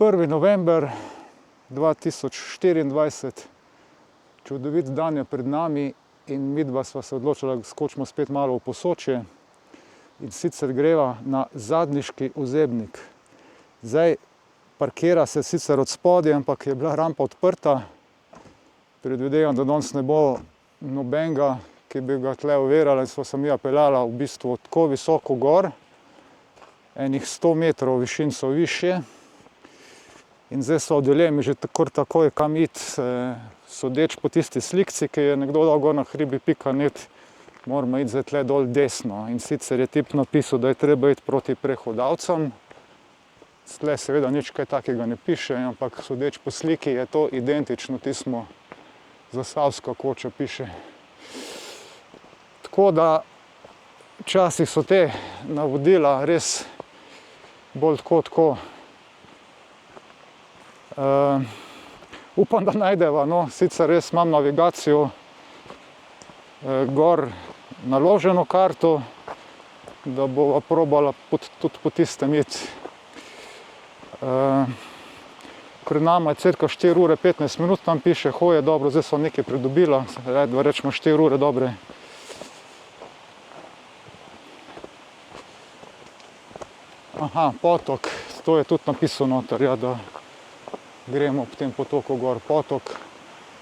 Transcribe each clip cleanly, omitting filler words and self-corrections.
1. november 2024, čudovit dan je pred nami in midva sva se odločila, da skočimo spet malo v Posočje in sicer greva na Zadniški ozebnik. Zdaj, parkira se sicer od spodaj, ampak je bila rampa odprta. Predvidevam, da danes ne bo nobenega, ki bi ga tle ovirala in sva se mi peljala v bistvu tako visoko gor, enih 100 metrov višinco višje. In zdaj so v dilemi že takoj kam iti, sodeč po tisti slikci, ki je nekdo dal gor na hribi.net, moramo iti zdaj tle dol desno. In sicer je tip napisal, da je treba iti proti prehodavcem. Tle seveda nič kaj takega ne piše, ampak sodeč po sliki je to identično tismo Zasavska koča piše. Tako da včasih so te navodila res bolj tako. Upam, da najdeva, no, sicer res imam navigacijo gor naloženo karto, da bova probala tudi po tistem iti. Pred nama je cirka 4 ure 15 minut, tam piše hoje, dobro, zdaj so nekaj pridobila, rečemo 4 ure dobre. Aha, potok, to je tudi napisal noter, ja, da gremo ob tem potoku gor, potok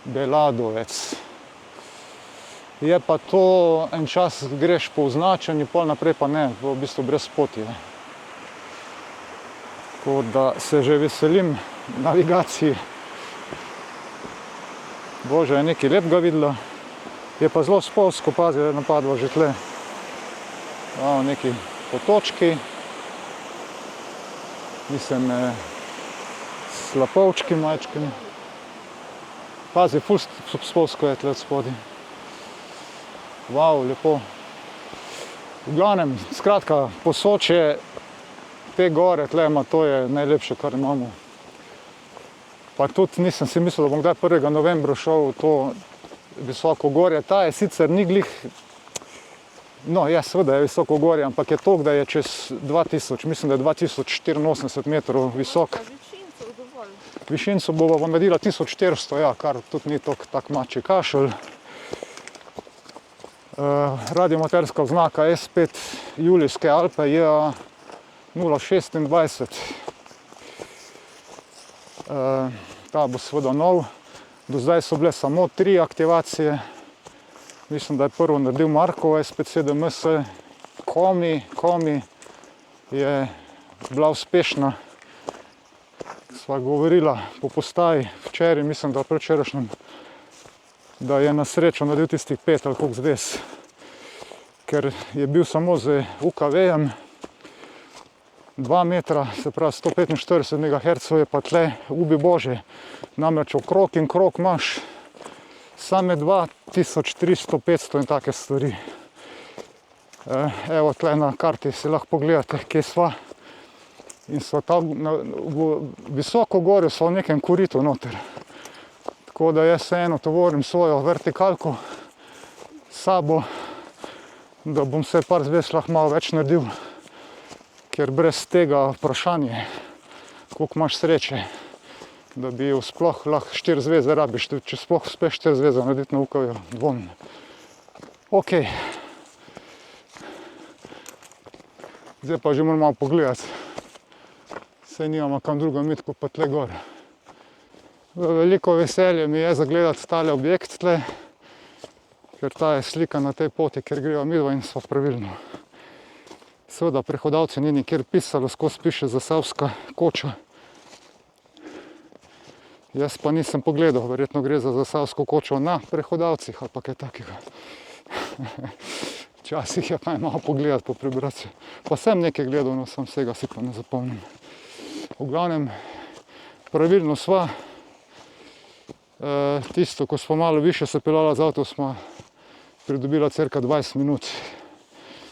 Beladovec. Je pa to, en čas greš po označenju, pol naprej pa ne, v bistvu brez poti. Tako da se že veselim navigaciji. Boža je nekaj lepega videla, je pa zelo spolsko, pazi, da je napadlo že tle. Neki potočki, mislim, slapovčki majčkini. Pazi, ful spolsko je tle od spodaj. Lepo. V glavnem, skratka, Posočje, te gore tlema, to je najlepše, kar imamo. Pa tudi nisem si mislil, da bom kdaj 1. novembra šel v to visoko gorje. Ta je sicer ni glih, no, je seveda je visoko gorje, ampak je toliko, da je čez 2000, mislim, da je 2084 metrov visok. Višinco bova naredila 1400, ja, kar tudi ni tak mačji kašelj. Radiomaterska oznaka S5 Julijske Alpe JA 026. Ta bo seveda nov. Do zdaj so bile samo 3 aktivacije. Mislim, da je prvo naredil Marko SP7MS. Komi je bila uspešna. Sva govorila po postaji včeraj, mislim, da predvčerajšnjem, da je na srečo naredil tistih 5 ali koliko zves. Ker je bil samo z UKV-jem 2 metra, se pravi 145 MHz je pa tle, ubi bože, namreč okrog in krog imaš same 2300, 500 in take stvari. Evo tle na karti si lahko pogledate, kje sva. In sva tam visoko gorju, sva v nekem koritu noter. Tako da jaz eno tovorim svojo vertikalko s sabo, da bom se par zves lahko malo več naredil. Ker brez tega vprašanje, koliko imaš sreče, da bi jo sploh lahko 4 zveze rabiš, če sploh uspeš 4 zveze narediti na UKV-ju, dvomim. Ok. Zdaj pa že moram malo pogledati. Saj nimamo kam drugam iti, kot pa tle gor. Veliko veselje mi je zagledati tale objekt tle, ker ta je slika na tej poti, ker greva midva in sva pravilno. Seveda prehodavci ni nikjer pisalo, skozi piše Zasavska koča. Jaz pa nisem pogledal, verjetno gre za Zasavsko kočo na prehodavcih ali pa kaj takega. Včasih je pa malo pogledati, pa prebrati. Pa sem nekaj gledal, no sem vsega si pa ne zapomnim. V glavnem, pravilno sva. Tisto, ko smo malo više se peljala z avtom, smo pridobila cirka 20 minut.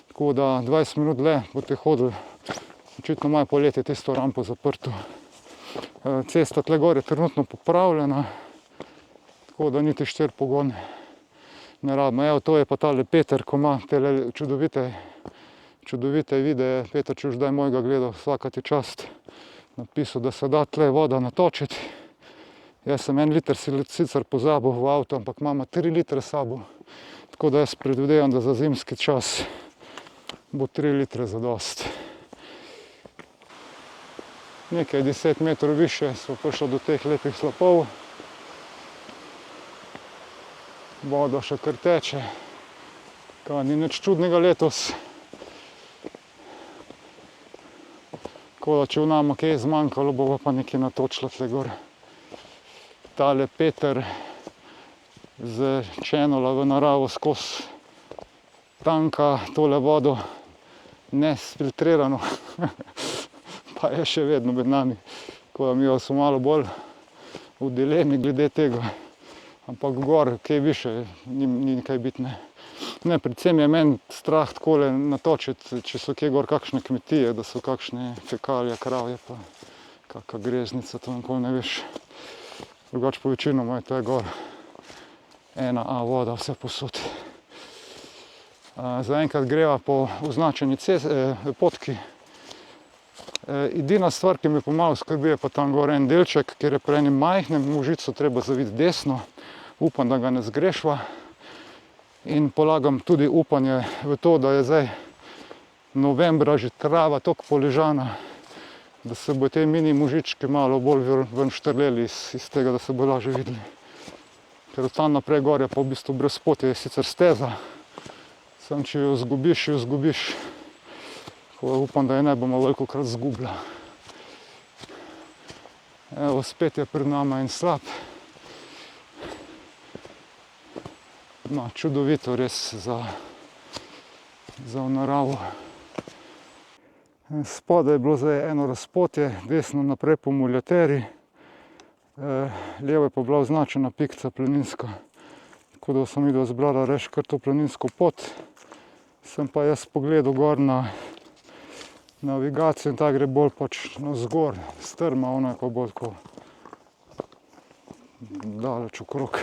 Tako da 20 minut le boste hodili. Očitno imajo poletje tisto rampo zaprto. Cesta tle gor je trenutno popravljena, tako da niti 4 pogone ne rabimo. Evo, to je pa tale Peter, ko ima tele čudovite videe. Peter, če už daj mojega gledal, vsaka ti čast. napisal, da se da tle voda natočiti. Jaz sem 1 liter sicer pozabil v avto, ampak imamo 3 litre s sabo. Tako da jaz predvidevam, da za zimski čas bo 3 litre zadost. Nekaj 10 metrov više smo prišli do teh lepih slapov. Voda še kar teče, kar ni nič čudnega letos. Tako da, če v nama kaj zmanjkalo, bo pa nekaj natočila tle gor. Tale Peter z Channela v naravo skozi tanka tole vodo nesfiltrirano, pa je še vedno med nami. Tako da mi smo malo bolj v dilemi glede tega. Ampak gor, kaj više, ni kaj bitne. Ne, predvsem je meni strah takole natočiti, če so kje gor kakšne kmetije, da so kakšne fekalije, kravje, pa kakšna greznica, to nikoli ne veš. Drugače po večinoma je to gor 1A voda vse posod. Zaenkrat greva po označeni potki. Edina stvar, ki me pomalo skrbi, je pa tam gor en delček, kjer je pri enem majhnem mužicu treba zaviti desno. Upam, da ga ne zgrešva. In polagam tudi upanje v to, da je zdaj novembra že trava toliko poležana, da se bo te mini mužički malo bolj ven štrleli iz tega, da se bo lažje videli. Ker tam naprej gor je pa v bistvu brez poti, je sicer steza, samo če jo zgubiš. Upam, da je ne bomo velikokrat zgubila. Evo, spet je pred nama en slap. No, čudovito res za v naravo. Spodaj je bilo zdaj eno razpotje, desno naprej po muljateri. Levo je pa bila označena pikca planinska. Tako da sem videl zbrala reč kar to planinsko pot. Sem pa jaz pogledal gor na navigacijo in ta gre bolj pač navzgor, strma, ona je pa bolj tako daleč okrog.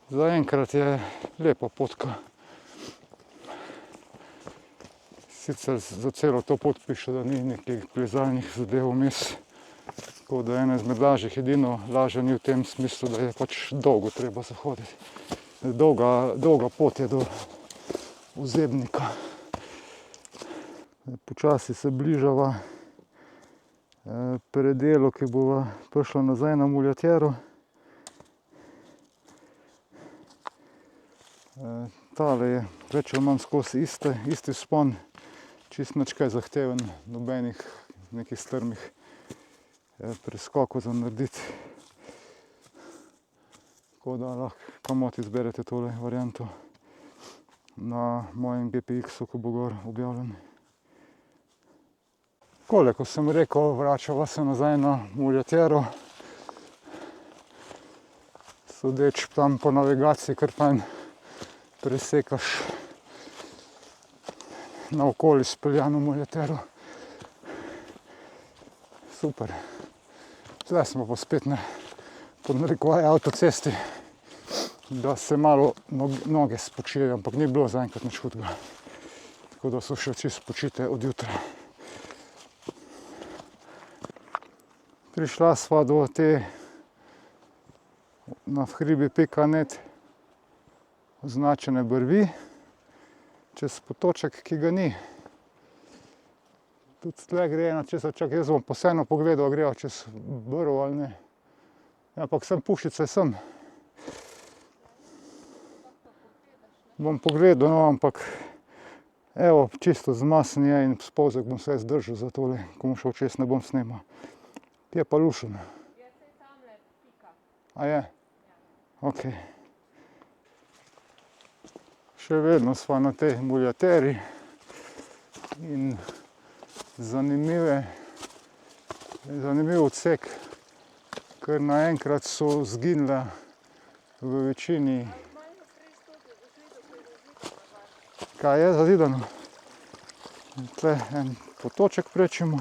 Zaenkrat je lepa potka. Sicer za celo to pot piše, da ni nekih plezalnih zadev vmes. Tako da je ena izmed lažjih, edino lažje ni v tem smislu, da je pač dolgo treba zahoditi. Dolga pot je do Ozebnika. Počasi se bližava predelu, ki bova prišla nazaj na muljatero. Tale je več ali manj skozi isti vzpon, čist nič kaj zahteven, nobenih nekih strmih preskokov za narediti. Tako da lahko kamot izberete tole varianto na mojem GPX-u, ko bo gor objavljen. Takole, ko sem rekel, vračava se nazaj na muljatero. Sodeč tam po navigaciji, kar fajn presekaš naokoli speljano muljatero. Super. Zdaj smo pa spet po narekovaj avtocesti, da se malo noge spočijejo, ampak ni bilo zaenkrat nič hudega. Tako da so še čisto spočite od jutra. Prišla sva do te na hribi.net označene brvi, čez potoček, ki ga ni. Tudi tle gre ena čez, čak jaz bom posebno pogledal, greva čez brv ali ne. Ampak sem pušice sem. Bom pogledal, no, ampak evo, čisto zmasen je in spolzek bom se zdržal za tole, ko bom šel čez, ne bom snemal. Kje je pa lušen? A je? Ok. Še vedno sva na tej muljateri in zanimiv odsek, ker naenkrat so zginile v večini. Kaj je zazidano? Tle en potoček prečimo.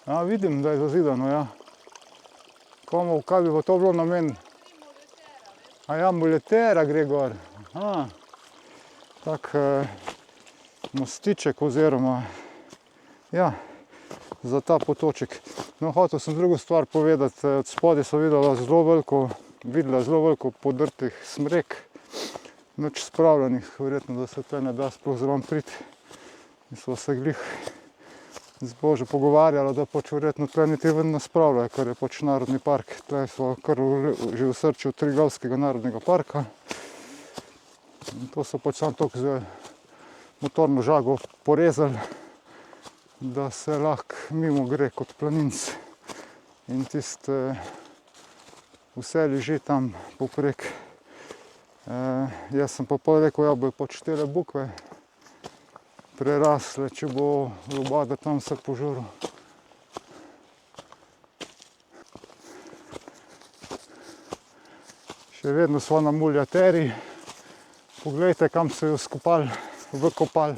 Ja, vidim, da je zazidano, ja. Komu, kaj bi pa to bilo namen? A ja, muljatera gre gor. Tak mostiček oziroma ja, za ta potoček. No, hotel sem drugo stvar povedati, od spodaj sem videla zelo veliko podrtih smrek, nič spravljenih, verjetno, da se tle ne da sploh zraven priti. In sva se glih z Božo pogovarjala, da pač verjetno tle niti ven ne spravljajo, ker je pač narodni park. Tle sva kar že v srču Triglavskega narodnega parka. In to so pač samo toliko z motorno žago porezali, da se lahko mimo gre kot planinc. In tiste vse leži tam poprek. Jaz sem pa pol rekel, ja, bojo pač tele bukve prerasle, če bo lubadar tam se požrl. Še vedno sva na muljateri. Poglejte, kam so jo skopali, vkopali.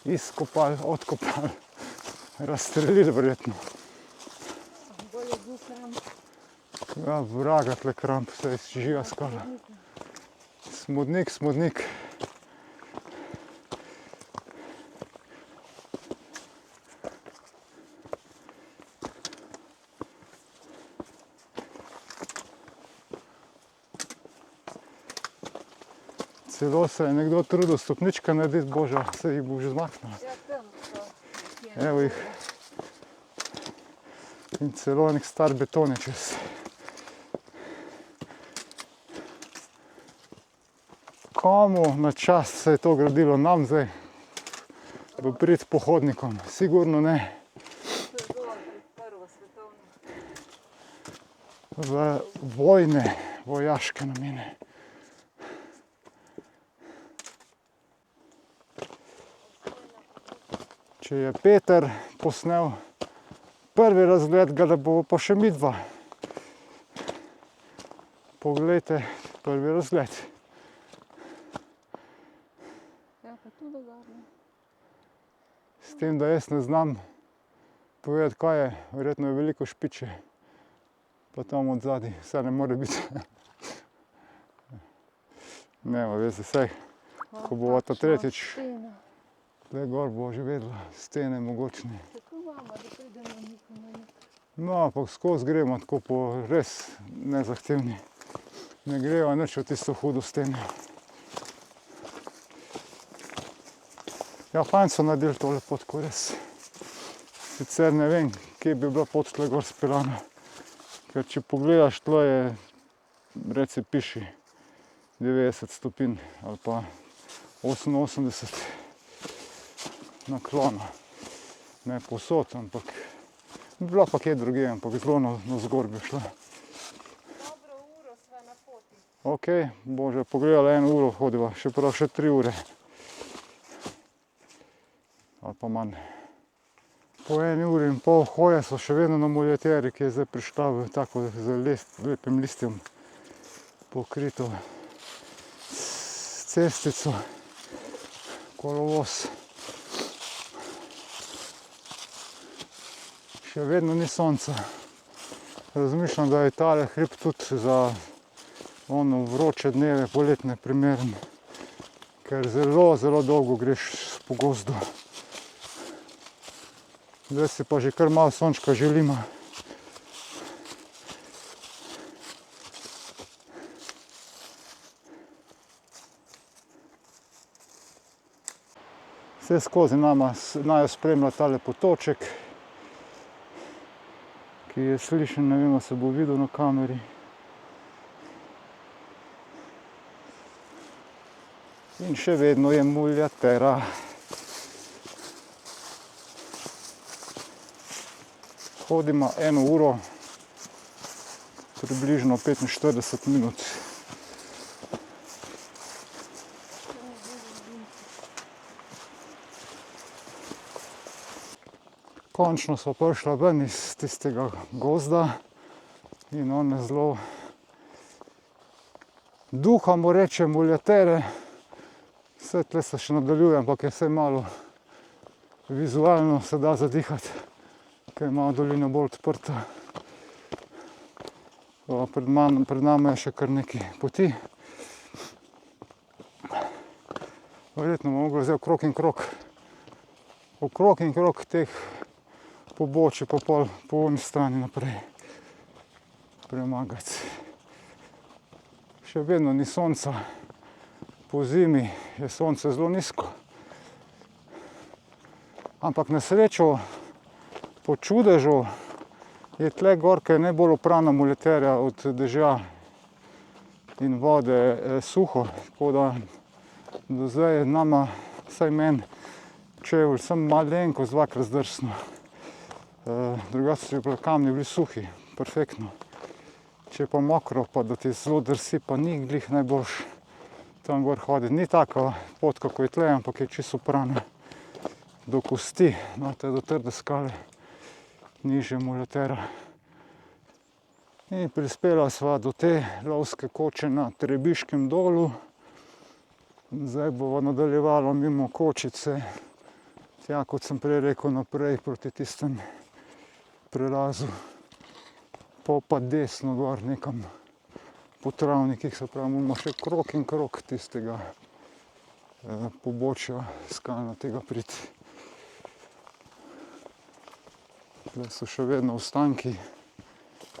Izkopali, odkopali. Razstrelili verjetno. Bolje bil kramp. Ja, vraga tle kramp, se je živa skala. Smodnik, smodnik. Celo se je nekdo trudil stopnička narediti, Boža, se jih bo že zmaknilo. Ja, tam so. Evo jih. In celo nek star beton je čez. Komu na čast se je to gradilo? Nam zdaj? V prid pohodnikom? Sigurno ne. To je bilo pred prvo svetovno. V vojne, vojaške namene. Če je Peter posnel prvi razgled, ga da bo pa še midva. Poglejte, prvi razgled. Ja, pa tu dogodno. S tem, da jaz ne znam povedati, kaj je, verjetno je veliko špiče. Pa tam od zadaj, vse ne more biti. Nema veze, saj, ko bova ta tretjič, tle gor bo že vedela, stene mogočne. Tako imamo, da pridemo nikom. No, ampak skozi gremo tako po res nezahtevni. Ne greva nič v tisto hudo steno. Ja, fajn so naredili tole potko, res. Sicer ne vem, kje bi bila pot tle gor speljana. Ker če pogledaš, tle je, reci piši, 90 stopinj ali pa 88 naklona. Ne povsod, ampak bi bila pa kje drugje, ampak zelo navzgor bi šla. Dobro uro sva na poti. Ok, Bože, pogledala 1 uro hodiva, še prav še 3 ure. Ali pa manj. Po 1 uri in pol hoje so še vedno na muljateri, ki je zdaj prišla v tako z lepim listjem pokrito cestico, kolovoz. Še vedno ni sonca. Razmišljam, da je tale hrib tudi za ono vroče dneve poletne primeren, ker zelo, zelo dolgo greš po gozdu. Zdaj si pa že kar malo sončka želimo. Vse skozi naju spremlja tale potoček, ki je slišen, ne vem, se bo videl na kameri. In še vedno je muljatera. Hodimo 1 uro, približno 45 minut. Končno sva prišla ven iz tistega gozda in one zelo duha mu reče muljatere. Vse tle se še nadaljuje, ampak je vse malo vizualno se da zadihati, ker je malo dolina bolj odprta. Pred nami je še kar nekaj poti. Verjetno bomo mogli zdaj okrog in krog teh pobočij, pa pol po oni strani naprej premagati. Še vedno ni sonca, po zimi je sonce zelo nizko. Ampak na srečo, po čudežu, je tle gor, ker je najbolj oprana muleterja od dežja in vode suho, tako da do zdaj je nama, vsaj meni, čevelj sem malenkost dvakrat zdrsnil. Drugače so kamni bili suhi, perfektno. Če je pa mokro, pa da ti zelo drsi, pa ni glih najboljš tam gor hoditi. Ni taka pot, kako je tle, ampak je čisto oprana do kosti, no, te do trde skale, nižje muletera. In prispela sva do te lovske koče na Trebiškem dolu. Zdaj bova nadaljevala mimo Kočice, tja, kot sem prej rekel, naprej proti tistem prelazu. Pa desno gor nekam po travnikih, se pravi, moramo še krog in krog tistega pobočja skalnatega priti. Tukaj so še vedno ostanki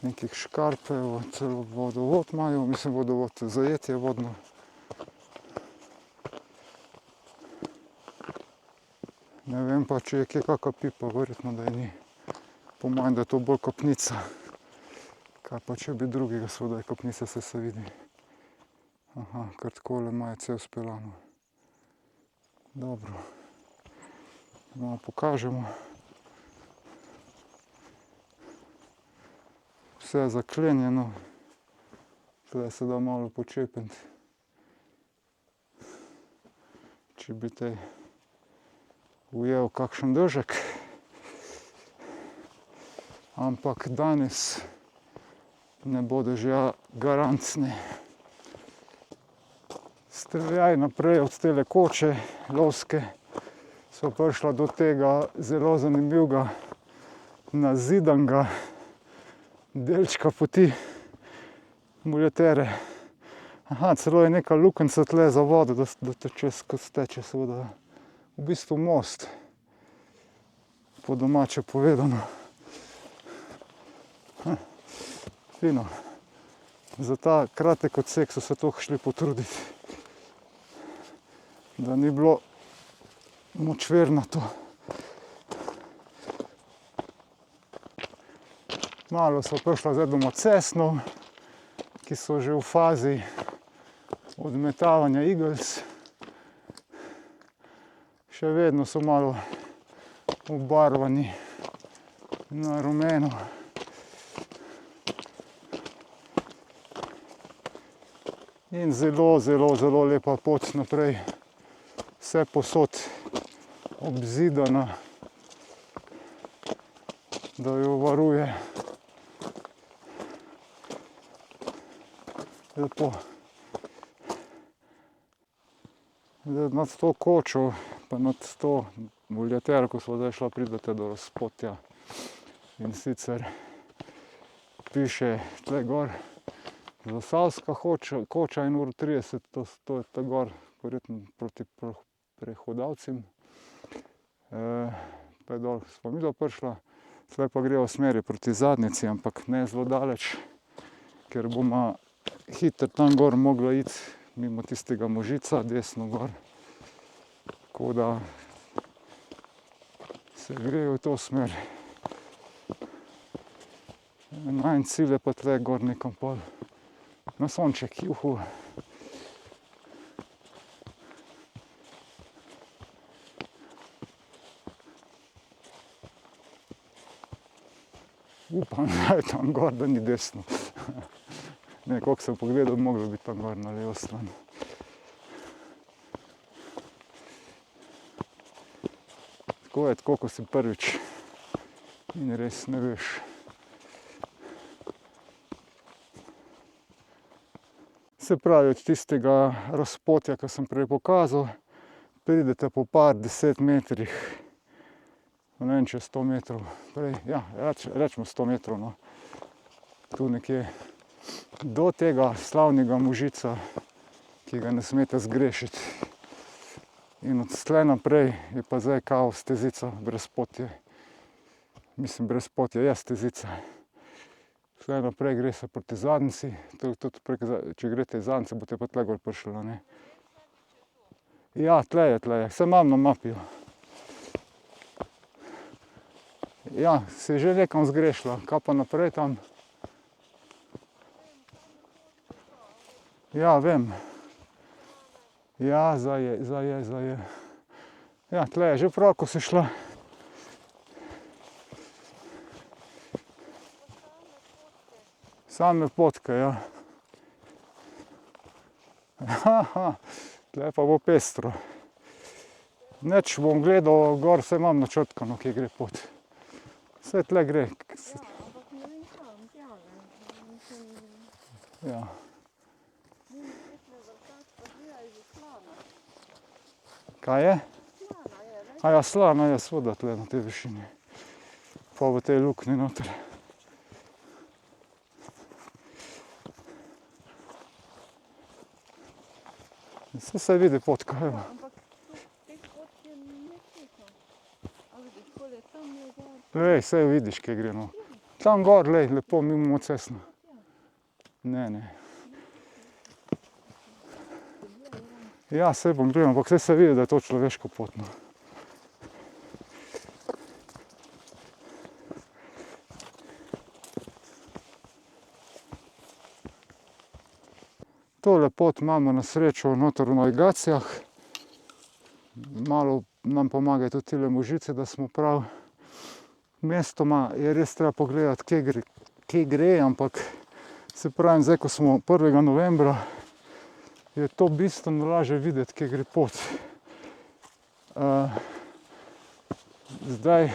nekih škarpev, celo vodovod imajo, mislim vodovod, zajetje vodno. Ne vem pa, če je kje kakva pipa, verjetno da je ni. Po mojem, da je to bolj kopnica. Kaj pa če bi drugega seveda je kopnica, se vidi. Aha, kar takole imajo cel speljano. Dobro. Malo pokažemo. Vse je zaklenjeno. Tukaj se da malo počepniti. Če bi te ujel kakšen dežek. Ampak danes ne bo dežja garantni. Streljaj naprej od tele koče lovske sva prišla do tega zelo zanimivega nazidanega delčka poti muletere. Aha, celo je neka lukenca tle za vodo, da teče skozi teče seveda. V bistvu most, po domače povedano. Fino. Za ta kratek odsek so se toliko šli potruditi, da ni bilo močvernato. Malo so prišla zdaj do Macesnov, ki so že v fazi odmetavanja igelc. Še vedno so malo obarvani na rumeno. In zelo, zelo, zelo lepa pot naprej. Vse posod obzidana, da jo varuje. Lepo. Zdaj nad to kočo, pa nad to muletero, ko smo zdaj šla, pridete do razpotja. In sicer piše tle gor Zasavska koča in uro 30, to je ta gor, verjetno proti Prehodavcem. Pa je dol smo midva prišla, tle pa greva v smeri proti Zadnjici, ampak ne zelo daleč, ker bomo hitro tam gor mogla iti mimo tistega Možica, desno gor. Tako da se gre v to smer. Najin cilj je pa tle gor nekam pol na Sonček, juhu. Upam, da je tam gor, da ni desno. Ne, koliko sem pogledal, moglo biti tam gor na levo stran. Tako je, tako ko si prvič in res ne veš. Se pravi, od tistega razpotja, ki sem prej pokazal, pridete po par 10 metrih, ne vem, če 100 metrov prej, ja, rečemo 100 metrov, no, tu nekje, do tega slavnega Možica, ki ga ne smete zgrešiti. In od tle naprej je pa zdaj kao stezica brez potje. Mislim, brez potje je stezica. Tle naprej gre se proti Zadnci, če greste iz Zadnce, boste pa tle gor prišli, ne. Ja, tle je, saj imam na mapi. Ja, si že nekam zgrešila, kaj pa naprej tam? Ja, vem. Ja, zdaj je. Ja, tle je že prav, ko si šla. Same potke, ja. Tle pa bo pestro. Nič, bom gledal gor, saj imam načrtkano, kje gre pot. Saj tle gre. Ja, ampak ne vem kam, tja, ne. Mislim, Ja. Svetne vrtač pa zgleda iz slana. Kaj je? Slana je, ne? A ja, slana je svoda tle na tej višini. Pa v tej luknji noter. Saj se vidi potka, evo. Ampak teh potk je nekaj. A vidiš, kole tam je gor. Lej, saj vidiš, kje gre, no. Tam gor, lej, lepo mimo cestno. Ne. Ja, saj bom gledal, ampak saj se vidi, da je to človeško pot, no. Tole pot imamo na srečo noter v navigacijah. Malo nam pomagajo tudi tile možice, da smo prav. Mestoma je res treba pogledati, kje gre, ampak se pravim, zdaj, ko smo 1. novembra, je to bistveno lažje videti, kje gre pot. Zdaj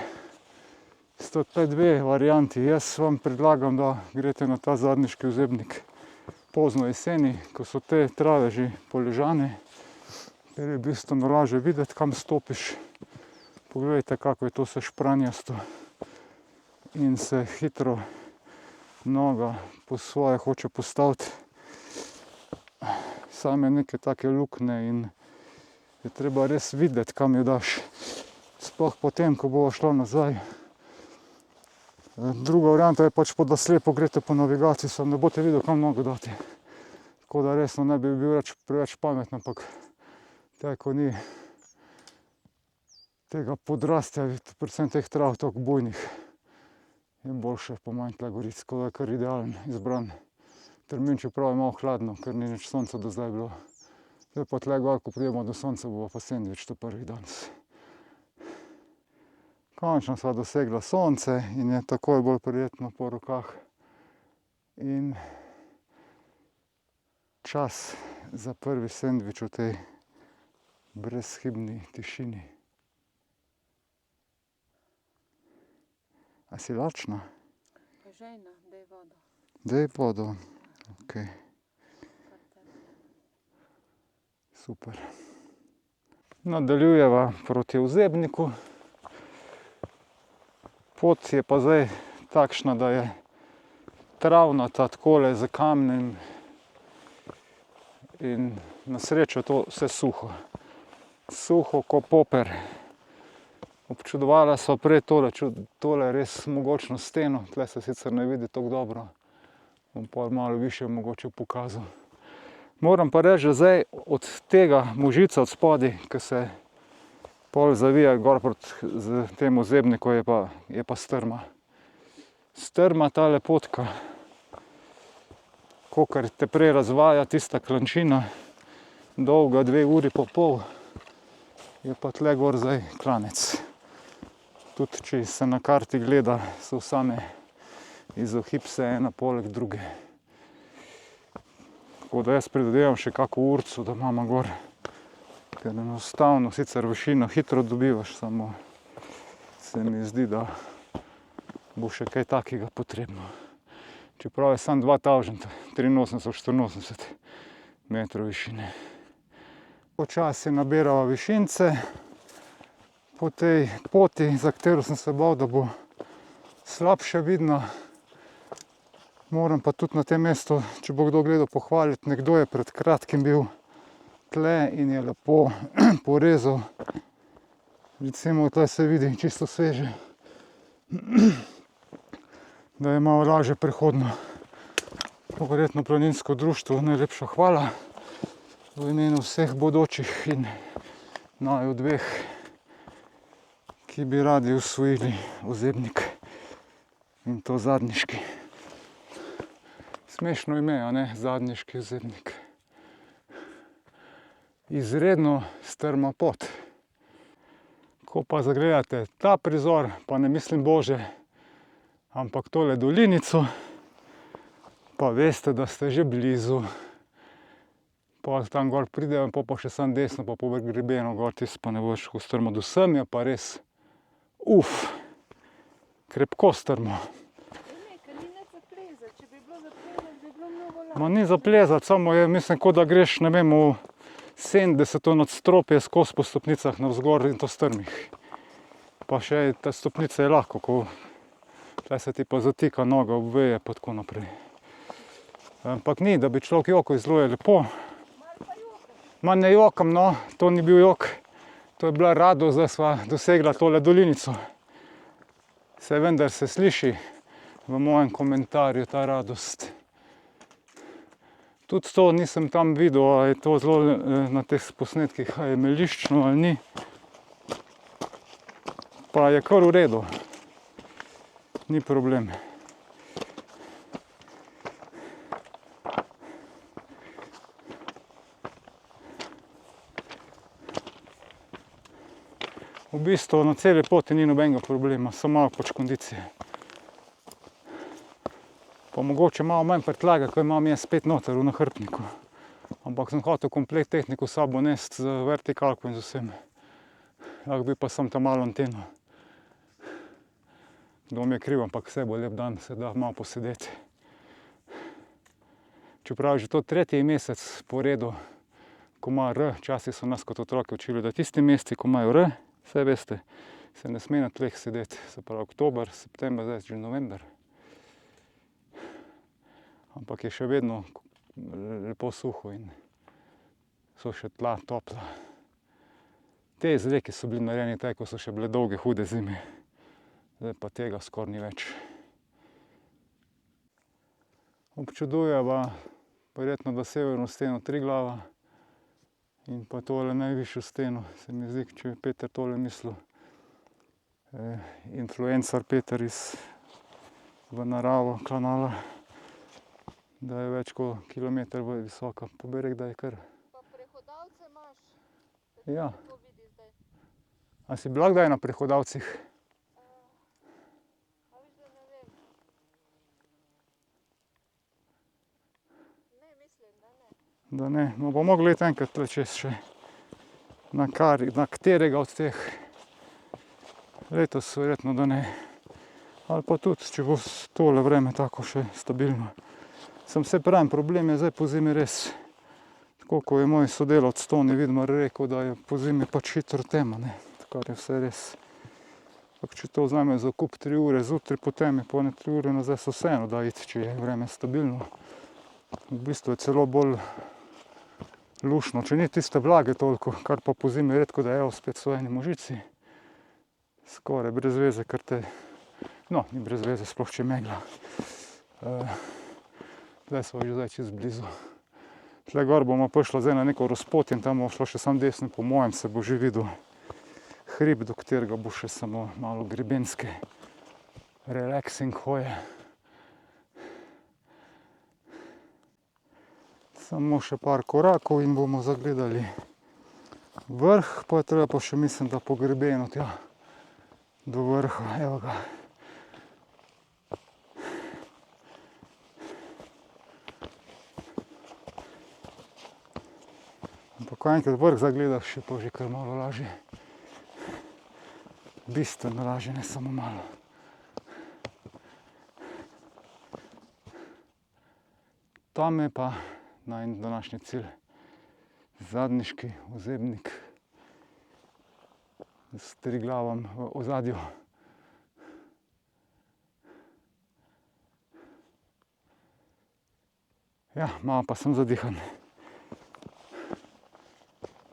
sta te dve varianti. Jaz vam predlagam, da greste na ta Zadniški ozebnik pozno jeseni, ko so te trave že poležane, ker je bistveno lažje videti, kam stopiš. Poglejte, kako je to vse špranjasto in se hitro noga po svoje hoče postaviti. Same neke take luknje in je treba res videti, kam jo daš. Sploh potem, ko bova šla nazaj. Druga varianta je pač, da slepo greste po navigaciji, samo ne boste videli, kam nogo dati. Tako da resno ne bi bil preveč pameten, ampak tako ko ni tega podrastja, predvsem teh trav toliko bujnih, je boljše po manj tle goriti, tako da je kar idealen izbran termin, čeprav je malo hladno, ker ni nič sonca do zdaj bilo. Zdaj pa tle gor, ko pridemo do sonca, bova pa sendvič to prvi danes. Končno sva dosegla sonce in je takoj bolj prijetno po rokah. In čas za prvi sendvič v tej brezhibni tišini. A si lačna? Pa žejna, daj vodo. Daj vodo. Okej. Super. Nadaljujeva proti ozebniku. Pot je pa zdaj takšna, da je travnata takole z kamnem in na srečo je to vse suho. Suho ko poper. Občudovala sva prej tole res mogočno steno, tle se sicer ne vidi tako dobro. Bom pol malo višje mogoče pokazal. Moram pa reči, da zdaj od tega možica od spodaj, ki se pol zavija gor proti temu ozebniku, je pa strma. Strma tale potka. Kakor te prej razvaja tista klančina, dolga 2,5 ure, je pa tle gor zdaj klanec. Tudi če se na karti gleda, so same izogib se ena poleg druge. Tako da jaz predvidevam še kako urco, da imamo gor. Ker enostavno, sicer višino hitro dobivaš, samo se mi zdi, da bo še kaj takega potrebno. Čeprav je samo 83-84 metrov višine. Počasi nabirava višince po tej poti, za katero sem se bal, da bo slabše vidna. Moram pa tudi na tem mestu, če bo kdo gledal, pohvaliti. Nekdo je pred kratkim bil tle in je lepo porezal. Recimo tle se vidi čisto sveže, da je malo lažje prehodno. Verjetno planinsko društvo, najlepša hvala v imenu vseh bodočih in naju dveh, ki bi radi usvojili ozebnik, in to Zadniški. Smešno ime, a ne? Zadniški ozebnik. Izredno strma pot. Ko pa zagledate ta prizor, pa ne mislim Bože, ampak tole dolinico, pa veste, da ste že blizu. Pa tam gor pridejo in pa še sam desno, pa povrh grebeno gor, tisto pa ne bo več tako strmo. Do sem je pa res, krepko strmo. Ne, ker ni nič zaplezati. Če bi bilo zaplezati, bi bilo mnogo lažje. Ma ni zaplezati, samo je, mislim, kot da greš, ne vem, v 70 nadstropje skozi po stopnicah navzgor in to strmih. Pa še ta stopnica je lahko, ko tle se ti pa zatika noga ob veje pa tako naprej. Ampak ni, da bi človek jokal, zelo je lepo. Ma ne jokam, no, to ni bil jok. To je bila radost, da sva dosegla tole dolinico. Saj vendar se sliši v mojem komentarju ta radost. Tudi to nisem tam videl, a je to zelo na teh posnetkih, a je meliščno ali ni. Pa je kar v redu. Ni problem. V bistvu na celi poti ni nobenega problema, samo malo pač kondicije. Pa mogoče malo manj prtljage, ko imam jaz spet noter v nahrbtniku. Ampak sem hotel komplet tehniko s sabo nesti z vertikalko in z vsem. Lahko bi pa sem tam malo anteno. Kdo mi je kriv, ampak vse bo lep dan, se da malo posedeti. Čeprav že to tretji mesec po redu, ko ima R, včasih so nas kot otroke učili, da tisti meseci, ko imajo R, saj veste, se ne sme na tleh sedeti. Se pravi oktober, september, zdaj že november. Ampak je še vedno lepo suho in so še tla topla. Te izleki so bili narejeni tako, ko so še bile dolge, hude zime. Zdaj pa tega skoraj ni več. Občudujeva verjetno da severno steno Triglava in pa tole najvišjo steno. Se mi zdi, če je Peter tole mislil, influencer Peter iz V naravo kanala, da je več kot kilometer visoka. Pa bi rekel, da je kar. Pa prehodavce imaš. Ja. To vidi zdaj. A si bila kdaj na prehodavcih? A viš, da ne vem. Ne, mislim, da ne. Da ne. No, bomo mogli iti enkrat tle čez še. Na katerega od teh. Letos verjetno, da ne. Ali pa tudi, če bo tole vreme tako še stabilno. Sem se pravim, problem je zdaj pozimi res. Tako kot je moj sodelavec Toni Vidmar rekel, da je pozimi pač hitro tema, ne. Kar je vse res. Ampak če to vzame za kup 3 ure zjutraj, potem je pa 3 ure nazaj se vseeno da iti, če je vreme stabilno. V bistvu je celo bolj luštno, če ni tiste vlage toliko, kar pa pozimi redko da je, spet so eni možici. Skoraj brez veze, ker te, no, ni brez veze, sploh če je megla. Tle smo že zdaj čisto blizu. Tle gor bomo prišla zdaj na neko razpotje in tam bomo šla še samo desno, po mojem se bo že videl hrib, do katerega bo še samo malo grebenske relaxing hoje. Samo še par korakov in bomo zagledali vrh, pa je treba pa še, mislim, da po grebenu tja do vrha, evo ga. Ampak ko enkrat vrh zagledaš, je pa že kar malo lažje. Bistveno lažje, ne samo malo. Tam je pa najin današnji cilj. Zadniški ozebnik s Triglavom v ozadju. Ja, malo pa sem zadihan.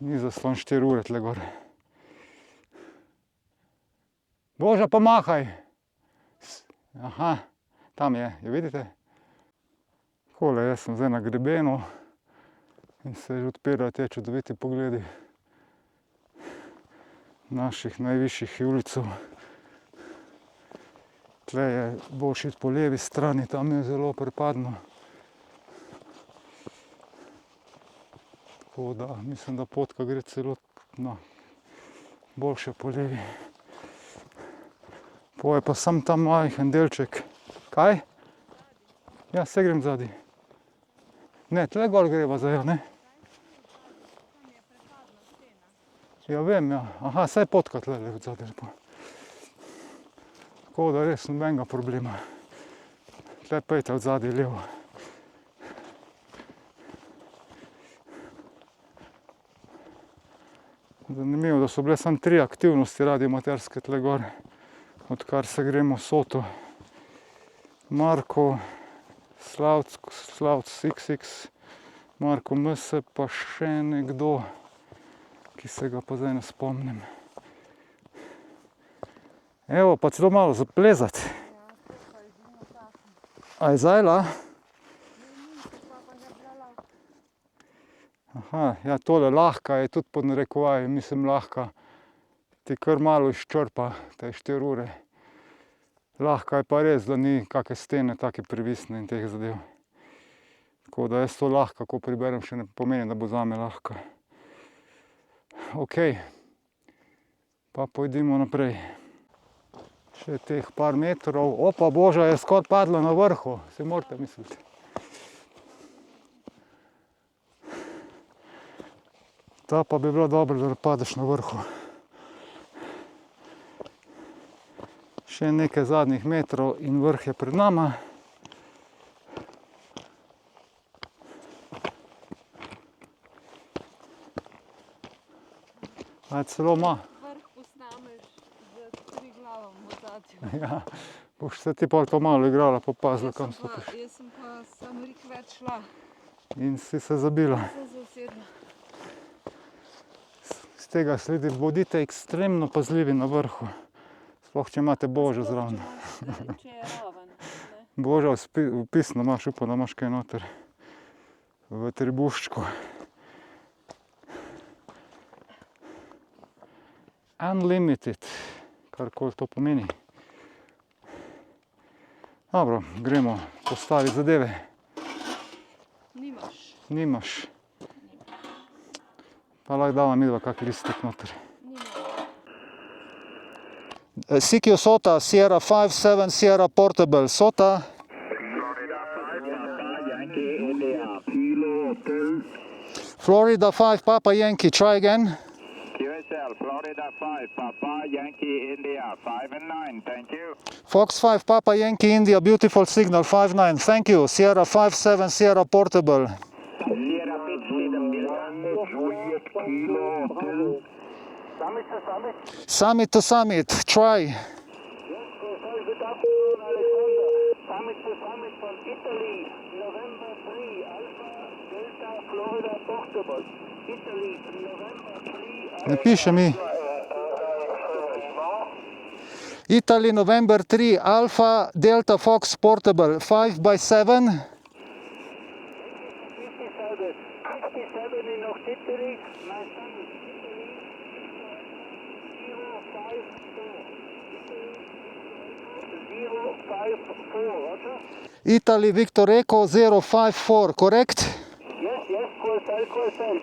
Ni zaslon 4 ure tle gore. Boža, pomahaj! Aha, tam je, jo vidite? Takole, jaz sem zdaj na grebenu in se že odpirajo te čudoviti pogledi naših najvišjih ulicov. Tle je boljše iti po levi strani, tam je zelo prepadno. Tako da, mislim, da potka gre celo boljše po levi. Po je pa sam tam majhen delček. Kaj? Ja, se grem zadaj. Ne, tle gor greva zdaj, ne? Tam je prepadna stena. Ja, vem, ja. Aha, saj potka tle od zadaj. Tako da res nobenega problema. Tle pejte od zadaj levo. Zanimivo, da so bile samo 3 aktivnosti radiomaterske tle gor, odkar se gremo Soto. Marko, Slavc XX, Marko MS, pa še nekdo, ki se ga pa zdaj ne spomnim. Evo, pa celo malo zaplezati. Ja, to pa je zimno tako. A je zajla? Pa ne bila lahko. Aha, ja, tole lahka je tudi pod narekovaj, mislim lahka. Ti kar malo izčrpa, te 4 ure. Lahka je pa res, da ni kake stene take privisne in teh zadev. Tako da jaz to lahka, ko priberem, še ne pomeni, da bo zame lahka. Okej, pa pojdimo naprej. Še teh par metrov. Opa, Boža je skoraj padla na vrhu, si morate misliti. Ta pa bi bilo dobro, da padeš na vrhu. Še nekaj zadnjih metrov in vrh je pred nama. A celo ima. Vrh posnameš z 3 glavom v ozadju. Ja, boš se ti pa to malo igrala, pa pazila, kam stopiš. Jaz sem pa samo več šla. In si se zabila. Se zasedla. Z tega sledi, bodite ekstremno pazljivi na vrhu. Sploh, če imate Božo zraven. Če je raven. Ne? Boža vpisno imaš, upam, da imaš kaj noter. V trebuščku. Unlimited, karkoli to pomeni. Dobro, gremo postaviti zadeve. Nimaš. Nimaš. Pa lahko dava midva kak listek noter. Sikio Sota, Sierra 5-7, Sierra Portable, Sota. Florida 5, Papa Yankee, try again. QSL, Florida 5, Papa Yankee India 5 and 9, thank you. Fox 5, Papa Yankee India, beautiful signal, 5-9, thank you. Sierra 5-7, Sierra Portable. Sierra Juliet Kilo, Summit to summit, try. Summit to summit from Italy, November 3, Alpha Delta Florida Portable. Italy, November 3, Ne piše mi. Italy, November 3, Alpha Delta Fox Portable, 5x7. 57 in North Italy, my son is Italy, 054, Roger? Italy, Victor Echo 054, correct? Yes, cool cell.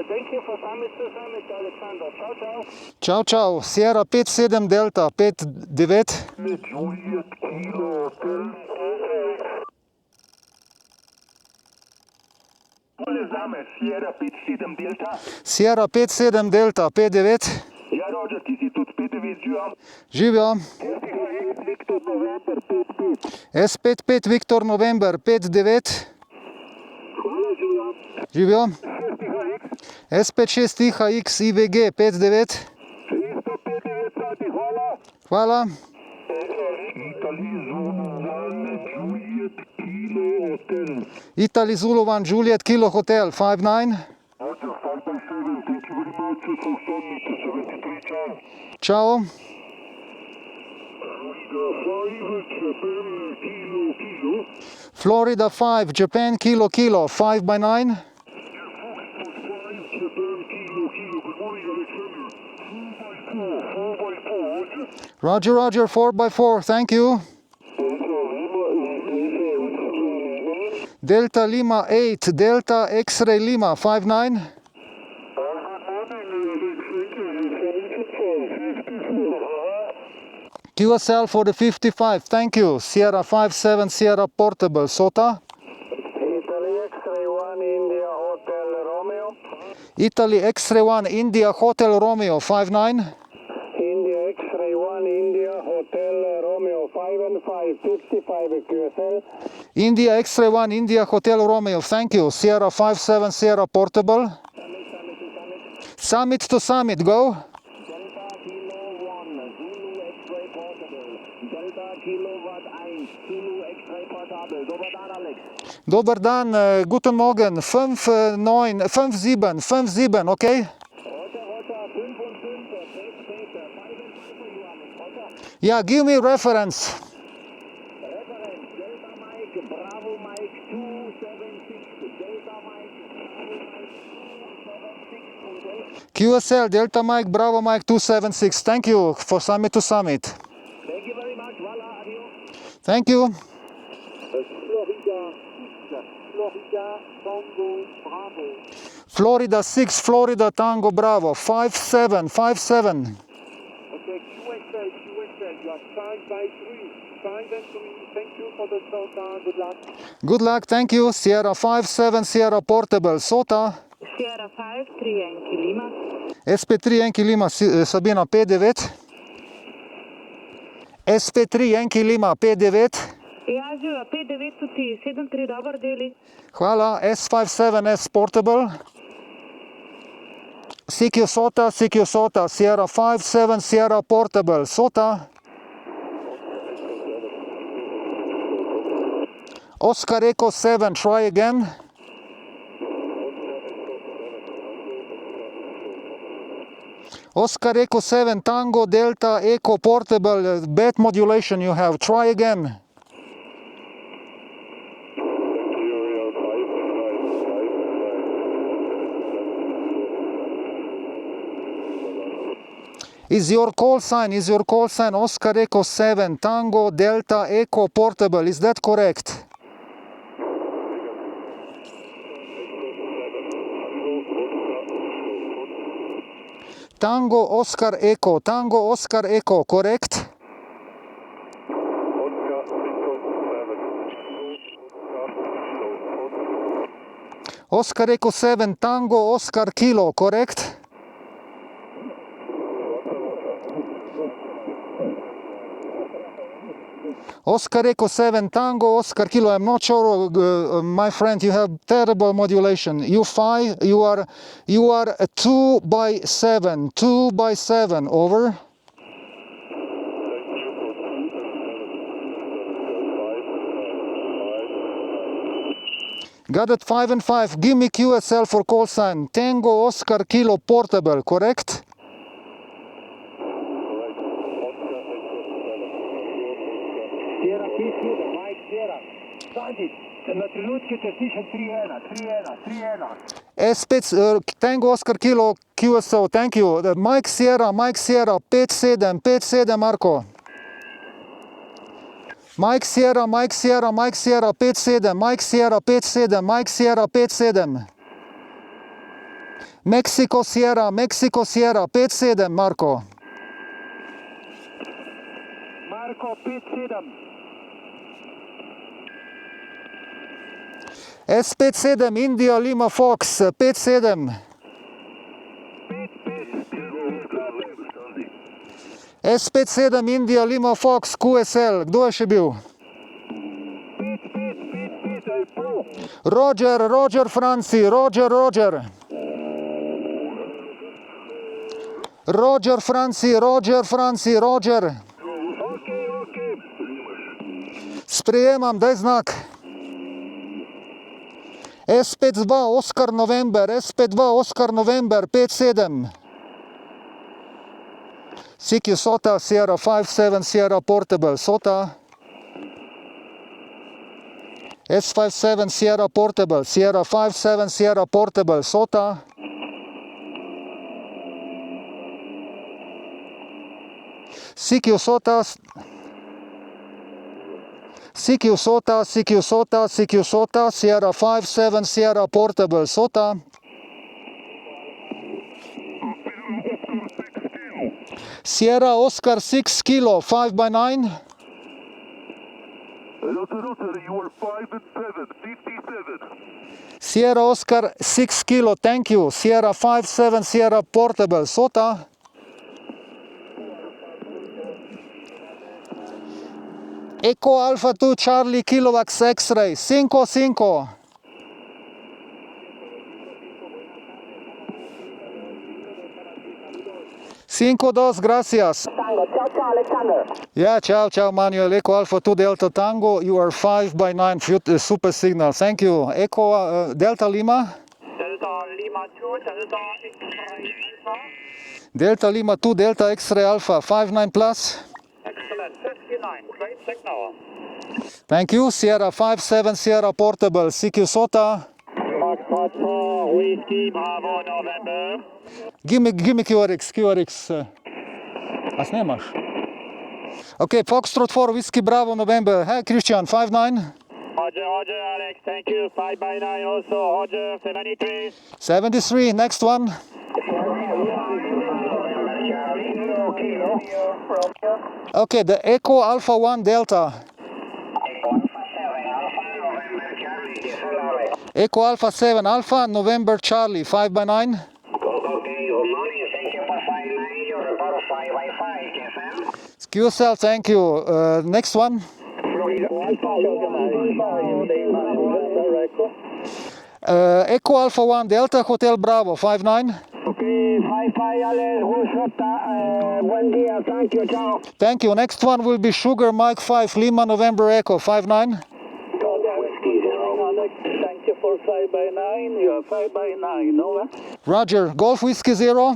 Thank you for summit to summit, Alexander. Ciao, ciao. Čau, čau, Sierra 57 Delta 59. Juliet Kilo Hotel. Zame, Sierra 57 Delta. Sierra 57 Delta 59. Ja, Roger, ti si tudi 59 živa. Živijo. Victor November 55. S55 Victor November 59. Hvala, živa. Živijo. S56 IHX IVG 59. 359 sati, hvala. Hvala. Italy Zulu 1 Juliet Kilo Hotel. Italy Zulu 1 Juliet Kilo Hotel 59. Roger, 557, thank you very Čau. Florida 5, Japan Kilo Kilo, 5 by 9. Roger, Roger, 4 by 4, thank you. Delta Lima 8, Delta X-ray Lima, 5-9. QSL for the 55, thank you. Sierra 57, Sierra Portable, SOTA. Italy X-ray 1 India Hotel Romeo. Italy X-ray 1, India Hotel Romeo, 5-9. India X-ray 1 India Hotel Romeo 5 and 5, 55 QSL. India X-ray 1, India Hotel Romeo, thank you. Sierra 57, Sierra Portable. Summit to summit, go. Delta Kilo 1, Zulu X-ray Portable. Delta Kilo 1 Zulu X-ray Portable. Dobar dan, Alex. Dobar dan, guten Morgen, 5-9, 5-7, 5-7, okay? Roger, 5 und 5, Peter, 5 and 5 for you, Alex. Roger. Yeah, give me reference. Reference, Delta Mike, Bravo Mike 276. Delta Mike, Bravo Mike 276. QSL, Delta Mike, Bravo Mike 276, thank you for summit to summit. Thank you very much. Voila, adios. Thank you. Florida 6, Tango, Bravo. Florida 6, Florida Tango Bravo, 5-7, 5-7. Okay, QSL, you are signed by 3. Sign them to me. Thank you for the SOTA. Good luck. Good luck, thank you. Sierra 5-7, Sierra Portable, SOTA. Sierra 5, 3 Yankee Lima. SP3 Yankee Lima, Sabina 5-9. SP3 Yankee Lima 5-9. Ja, živa, 5-9 tudi, 7-3 dobar deli. Hvala, S57S Portable. CQ SOTA, Sierra 5-7, Sierra Portable, SOTA. Oscar Echo 7, try again. Oscar Echo 7, Tango Delta Echo Portable, bad modulation you have, try again. Is your call sign Oscar Echo 7, Tango Delta Echo Portable, is that correct? Tango Oscar Echo, correct? Oscar Echo 7, Tango Oscar Kilo, correct? Oscar Echo 7, Tango Oscar Kilo, I'm not sure, my friend, you have terrible modulation. You are 2 by 7, over. Got it, 5 and 5. Give me QSL for call sign. Tango Oscar Kilo Portable, correct? Sierra 5, Mike Sierra. Sanjic, na trenutke te slišam 3-1. S5, Tango Oscar Kilo QSO, thank you. Mike Sierra, 5-7, Marko. Mike Sierra, 5-7, Mike Sierra 5-7. Mexico Sierra, 5-7, Marko. Marko 5-7. S57, India Lima Fox, 5-7. S57, India Lima Fox, QSL, kdo je še bil? Roger Franci, Roger. Sprejemam, daj znak. S52 Oscar November, 5-7. CQ SOTA, Sierra 57 Sierra Portable, SOTA. S57 Sierra Portable, Sierra 57 Sierra Portable, SOTA. CQ SOTA, CQ SOTA, CQ SOTA, CQ SOTA, Sierra 57 Sierra Portable, SOTA. Sierra Oscar 6 kilo, 5x9. Roger, you are 5 and 7, 57. Sierra Oscar 6 kilo, thank you. Sierra 57 Sierra Portable, SOTA. Echo Alpha 2 Charlie Kilowax X-ray, 5-5. 5-2, gracias. Tango, ciao, ciao, Alexander. Yeah, ciao, ciao, Manuel. Echo Alpha 2 Delta Tango, you are 5x9 super signal. Thank you. Echo Delta Lima. Delta Lima 2, Delta X-ray Alpha. Delta Lima 2 Delta X-ray Alpha, 59 plus. Excellent, 59, great signal. Thank you. Sierra 57 Sierra Portable, CQ SOTA. Foxtrot Whiskey Bravo November. Give me QRX. A snemaš? Okay, Foxtrot 4 Whiskey Bravo November. Hey, Christian, 59. Roger, Alex, thank you. 5x9 also, Roger, 73. 73, next one. Okay, the Echo Alpha 1 Delta. Echo Alpha 7 Alpha November Charlie, 5x9. Okay, good morning. Thank you for 5-9. You report 5x5, KFM. QSL, thank you. Next one. Echo Alpha 1 Delta Hotel Bravo, 5-9. Okay, 5-5, Alex, Rusota, buen día, thank you, ciao. Thank you. Next one will be Sugar Mike 5 Lima November Echo, 5-9. Alex, thank you for 5x9. You are 5x9, over. Roger. Golf Whiskey 0.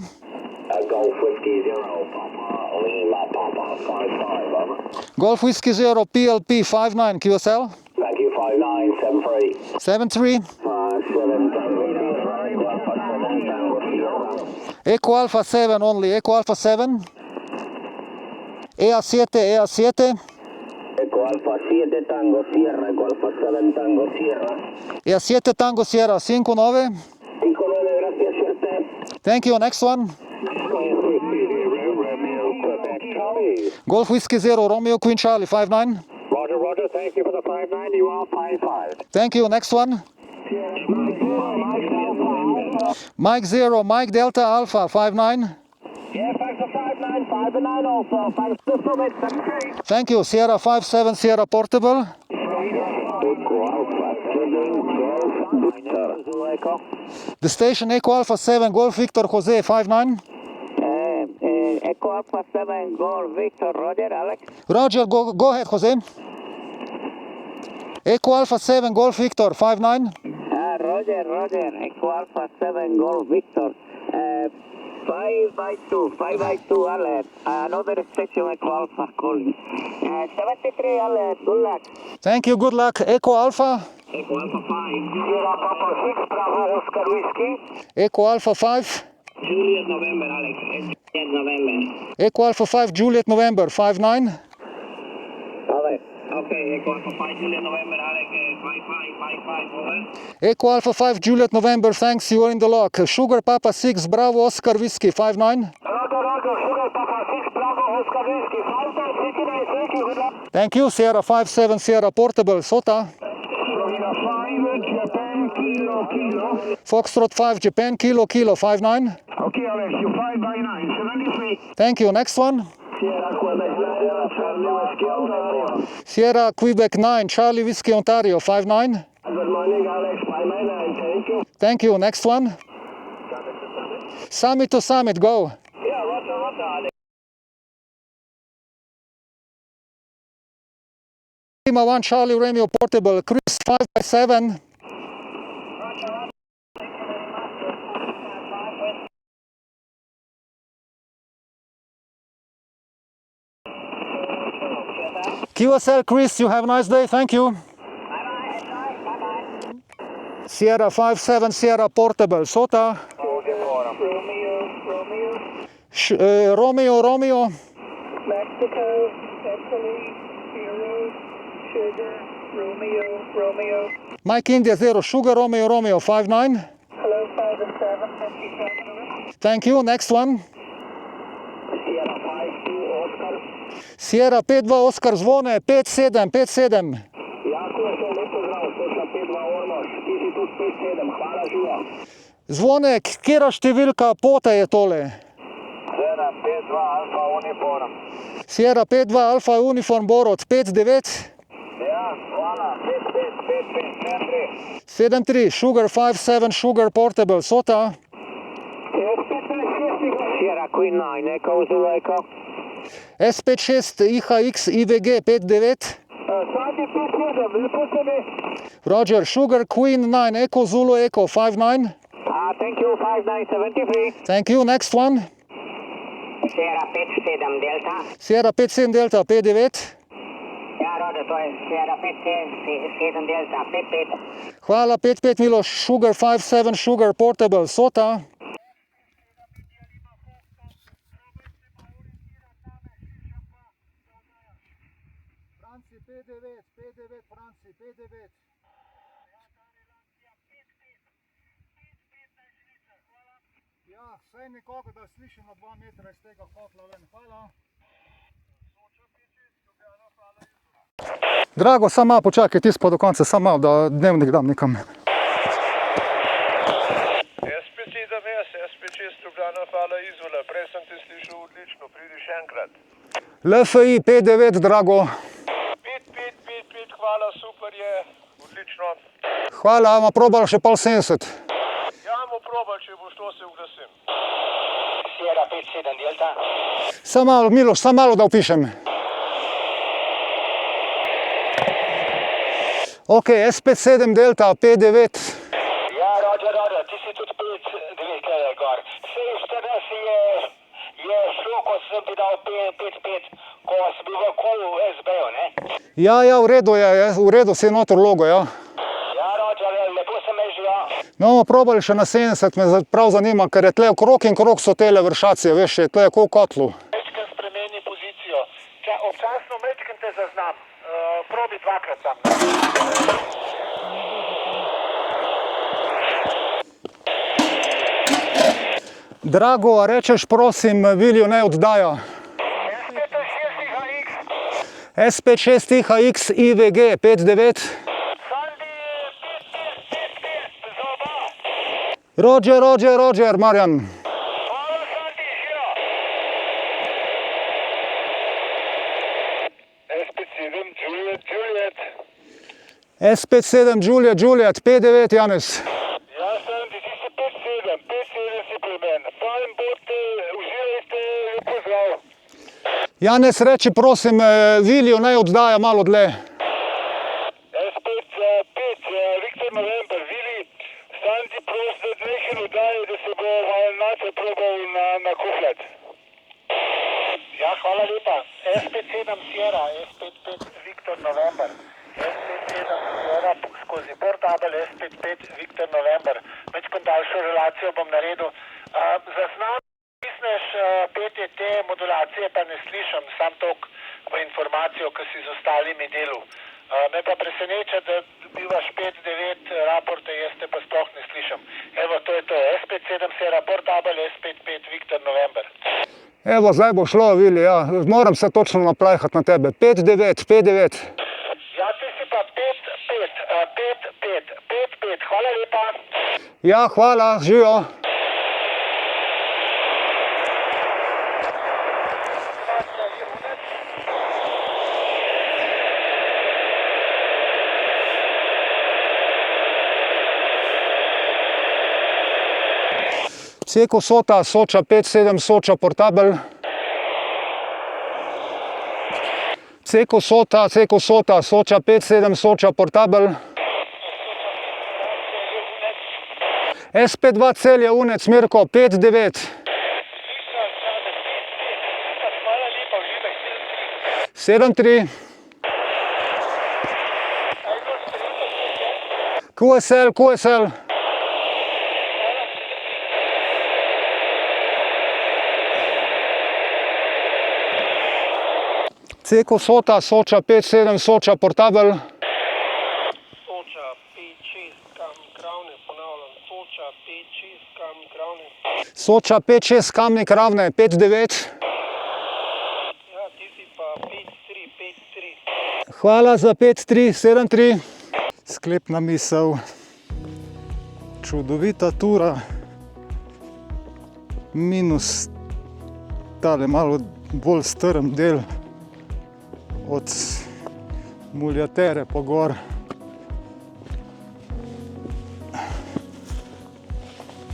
Golf Whiskey 0, Papa, Lima, Papa, 5-5, over. Golf Whiskey 0 PLP 5-9 QSL. Thank you, 5-9, 7-3. 7-3. 7 Echo Alpha 7 only. Echo Alpha 7. EA7, EA7. Eco Alfa 7 Tango Sierra, Eco Alfa 7 Tango Sierra. EA7 Tango Sierra, 5-9. 5-9, gracias, suerte. Thank you. Next one. Golf Whiskey 0 Romeo Queen Charlie, 5-9. Roger, thank you for the 5-9. You are 5-5. Thank you. Next one. Mike 0 Mike Delta Alpha, 5-9. Yeah, thanks for 5-9, 5-9 also. Thanks for the Thank you. Sierra 5-7 Sierra Portable. Eco Alfa 7 Golf Victor. The station Echo Alpha 7 Golf Victor Jose, 5-9. Eco Alfa 7 Golf Victor, Roger, Alex. Roger, go ahead, Jose. Echo Alpha 7 Golf Victor, 5-9. Roger, Eco Alfa 7 Golf Victor. 5x2, Alex. Another station Eco Alpha calling. 73, Alex, good luck. Thank you, good luck. Echo Alpha. Eco Alpha 5. Sierra Papa 6, Bravo Oscar Whiskey. Echo Alpha 5. Juliet November, Alex. Juliet November. Echo Alpha 5 Juliet November, 5-9. Alex. Okay, Eco Alpha 5 Juliet November, Alex. 5, over. Echo Alpha 5 Juliet November, thanks, you are in the lock. Sugar Papa 6 Bravo Oscar Whiskey, 5-9. Roger, Sugar Papa 6, Bravo Oscar Whiskey. 5-9, thank you, good luck. Thank you. Sierra 5-7 Sierra Portable, SOTA. Florida 5, Japan, Kilo. Foxtrot 5 Japan Kilo, 5-9. Okay, Alex, you 5x9, 73. Thank you. Next one. Sierra Quebec 9, Charlie Whiskey, Ontario. Sierra Quebec 9 Charlie Whiskey Ontario, 5-9. Good morning, Alex, 5x9, thank you. Thank you. Next one. Summit to Summit, go. Yeah, Roger, Alex. Lima 1 Charlie Romeo Portable, Chris 5x7. QSL Chris, you have a nice day, thank you. Sierra 57, Sierra Portable, SOTA. Romeo. Mexico, Italy, Zero, Sugar, Romeo. Mike India 0, Sugar Romeo 59. Hello, 5 and 7, 57. Thank you, next one. Sierra 52 Oscar. Sierra 52 Oscar zvone, 57. Jako je to lepo zdrav, to sta 52 Ormož, ti si tudi 57, hvala živa. Zvone, kjera številka pota je tole? Sierra 52 Alfa Uniform. Sierra 52 Alfa Uniform Borod 59. Ja, hvala, 55, 73, Sugar 57, Sugar Portable, SOTA. Sierra Queen 9, Echo Zulu Echo. S56 IHX IVG 59. Sandy 57, lepo se mi. Roger, Sugar Queen 9, Echo Zulu Echo 59. Thank you, 5973. Thank you, next one. Sierra 57 Delta. Sierra 57 Delta 59. Ja, Roger, to je Sierra 57 Delta, 55. Hvala, 55 Miloš, Sugar 57, Sugar Portable, SOTA. Franci 59, Franci 59. Ja, vsaj nekako, da slišim na 2 metra iz tega kotla ven. Hvala. Drago, samo malo počakaj, ti pa do konca, samo malo, da dnevnik dam nekam. SP7S, SP6 Ljubljana, hvala Izola, prej sem te slišal odlično, pridi še enkrat. LFI 59, Drago. 5, hvala, super je, odlično. Hvala, ima probala še pol 70. Ja, bomo probali, če bo šlo, se oglasim. Sierra 57 Delta. Samo malo, Miloš, samo malo, da vpišem. Ok, S57 Delta 59. Ja, Roger, ti si tudi 5 gor. Sej v 14 je šlo, ko sem ti dal 5, ko si bil v QSB-u, ne? Ja, v redu si notor logo, ja. Ja, Roger, lepo se me živa. No, bomo probali še na 70, me prav zanima, ker je tle krog in krog so tele vršacije, veš, je tle kot v kotlu. Mečken spremeni pozicijo, občasno mečken te zaznam, probi dvakrat tam. Drago, a rečeš prosim, Vilju ne oddaja. S56 IHX IVG 59. Sandy 5, za oba. Roger, Marjan. Hvala, Sandy, živa. SP7 Juliet. S57 Juliet 59, Janez. Ja, Sandy, ti si 5-7 si pri meni. Fajn bote, uživajte, lep pozdrav. Janez, reči prosim, Vilju naj oddaja malo dlje. S5, Viktor November, Vili, Sandy pros, da nekaj oddaje, da se bo malce probal nakufljati. Ja, hvala lepa. S57 Sierra, S55 Viktor November. S57 Sierra skozi portabel, S55 Viktor November. Večkrat daljšo relacijo bom naredil. Zaznam, pisneš PTT modulacije, pa ne slišim, sam tok v informacijo, ki si z ostalimi delu. Me pa preseneča, da dobivaš 5-9 raporte, jaz te pa sploh ne slišim. Evo, to je to. S57 Sierra portabel, S55 Viktor November. Evo, zdaj bo šlo, Vili, ja. Moram se točno naplajhati na tebe. 5-9. Ja, ti si pa 5-5. Hvala lepa. Ja, hvala, živijo. Seko SOTA, Soča 57, Soča Portabel. Seko SOTA, Soča 57, Soča Portabel. SP2 celje, Unec, Mirko 5-9. 7-3. QSL, QSL. Ceko Sota, Soča 5-7, Soča Portabel. Soča 5-6, Kamnik Ravne, ponavljam, Soča 5-6, Kamnik Ravne. Soča 5-6, Kamnik Ravne 5-9. Ja, ti si pa 5-3, 5-3. Hvala za 5-3, 7-3. Sklepna misel. Čudovita tura. Minus tale malo bolj strm del od Muljatere pa gor.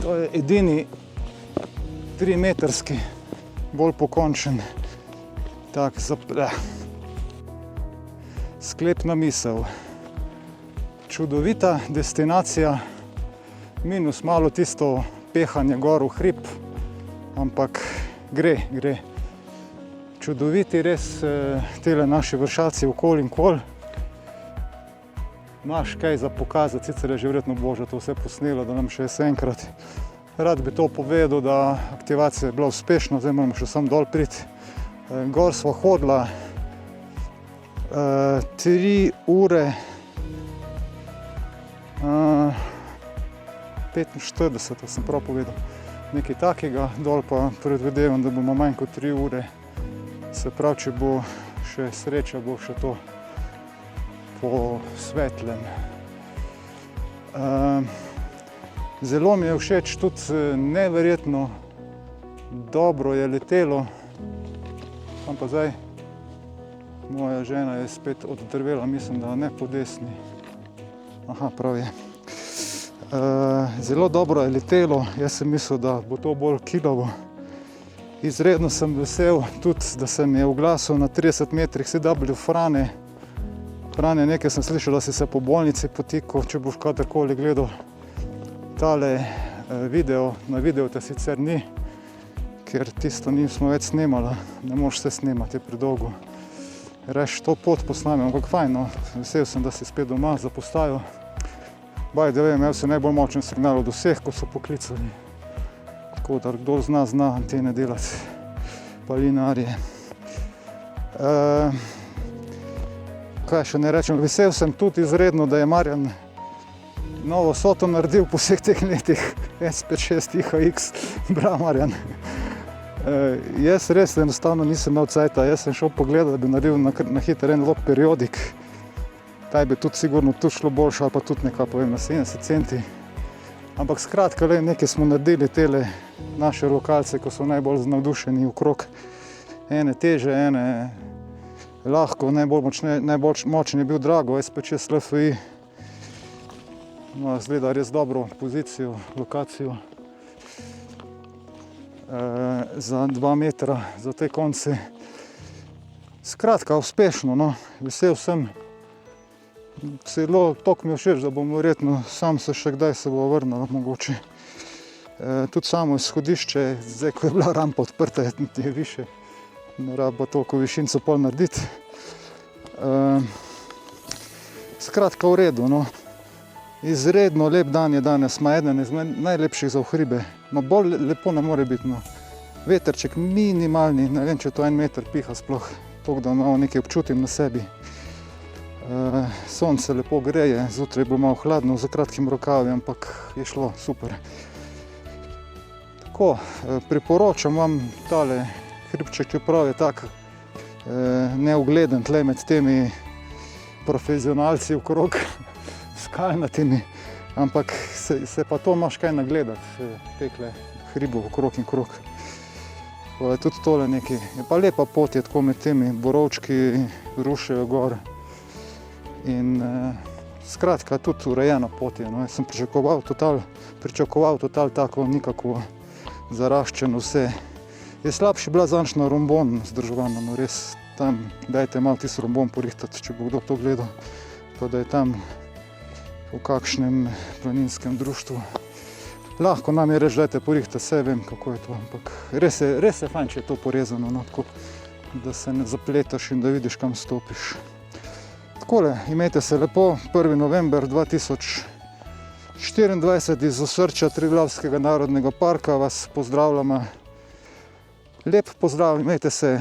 To je edini 3-metrski, bolj pokončen. Tak sklepna misel. Čudovita destinacija, minus malo tisto pehanje gor v hrib, ampak gre. Čudoviti res tele naši vršaci okoli in kol. Imaš kaj za pokazati, sicer je že verjetno Boža to vse posnelo, da nam še enkrat. Rad bi to povedal, da aktivacija je bila uspešna, zdaj moramo še sam dol priti. Gor sva hodila 3 ure 45, sem prav povedal, nekaj takega, dol pa predvidevam, da bomo manj kot 3 ure. Se pravi, če bo še sreča, bo še to po svetlem. Zelo mi je všeč, tudi neverjetno dobro je letelo, ampak zdaj moja žena je spet oddrvela, mislim, da ne po desni. Aha, prav je. Zelo dobro je letelo, jaz sem mislil, da bo to bolj kilavo. Izredno sem vesel tudi, da se mi je oglasil na 30 metrih CW Frane. Frane, nekaj sem slišal, da si se po bolnici potikal, če boš kadarkoli gledal tale video. Na video te sicer ni, ker tisto nismo več snemala, ne moš se snemati, je predolgo. Reš to pot posnamem, ampak fajn, no. Vesel sem, da si spet doma za postajo. By the way, imel si najbolj močen signal od vseh, ko so poklicali. Tako da kdo zna antene delati, pa linarje. Kaj še ne rečem, vesel sem tudi izredno, da je Marjan novo Soto naredil po vseh teh letih, SP6 IHX, bra Marjan. Jaz res enostavno nisem imel cajta, jaz sem šel pogledat, da bi naredil na hiter en log periodik. Taj bi tudi sigurno tu šlo boljše, ali pa tudi nekaj, povem, na 70 centi. Ampak skratka, nekaj smo naredili tele naše lokalce, ko so najbolj navdušeni okrog. Ene teže, ene lahko, najbolj močen je bil Drago, SP6 LFI. Zgleda res dobro pozicijo, lokacijo. Za 2 metra, za te konce. Skratka, uspešno, no. Vesel sem. Celo toliko mi je všeč, da bom verjetno sam se še kdaj se bo vrnil, mogoče. Tudi samo izhodišče, zdaj ko je bila rampa odprta, je više. Ne raba toliko višinco pol narediti. Skratka, v redu, no. Izredno lep dan je danes, ima eden izmed najlepših za v hribe. No, bolj lepo ne more biti, no. Vetrček minimalni, ne vem, če to 1 meter piha sploh, toliko da malo nekaj občutim na sebi. Sonce lepo greje, zjutraj je bilo malo hladno, za kratkim rokavi, ampak je šlo super. Tako, priporočam vam tale hribček, čeprav je tak neugleden tle med temi profesionalci okrog skalnatimi, ampak se pa to imaš kaj nagledati, tekle hribov okrog in krog. Tudi tole nekaj, je pa lepa pot je tako med temi borovčki, rušejo gor. In skratka, tudi urejena pot je, no. Jaz sem pričakoval total tako nikako zaraščeno vse. Je slabši bila zanjšna Rombon zdržovana, no res tam, dajte malo tisto Rombon porihtati, če bo kdo to gledal, pa da je tam v kakšnem planinskem društvu. Lahko nam je reči, dajte porihtati, vse vem, kako je to, ampak res je fajn, če je to porezano, no, tako, da se ne zapletaš in da vidiš, kam stopiš. Takole, imejte se lepo, 1. november 2023, 24 iz osrčja Triglavskega narodnega parka vas pozdravljamo. Lep pozdrav, imejte se.